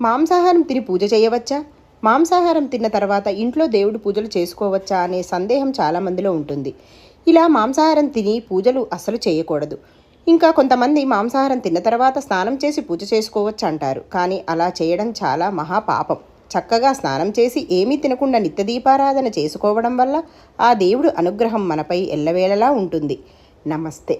మాంసాహారం తిని పూజ చేయవచ్చా? మాంసాహారం తిన్న తర్వాత ఇంట్లో దేవుడి పూజలు చేసుకోవచ్చా అనే సందేహం చాలామందిలో ఉంటుంది. ఇలా మాంసాహారం తిని పూజలు అస్సలు చేయకూడదు. ఇంకా కొంతమంది మాంసాహారం తిన్న తర్వాత స్నానం చేసి పూజ చేసుకోవచ్చు అంటారు. కానీ అలా చేయడం చాలా మహాపాపం. చక్కగా స్నానం చేసి ఏమీ తినకుండా నిత్యదీపారాధన చేసుకోవడం వల్ల ఆ దేవుడు అనుగ్రహం మనపై ఎల్లవేళలా ఉంటుంది. నమస్తే.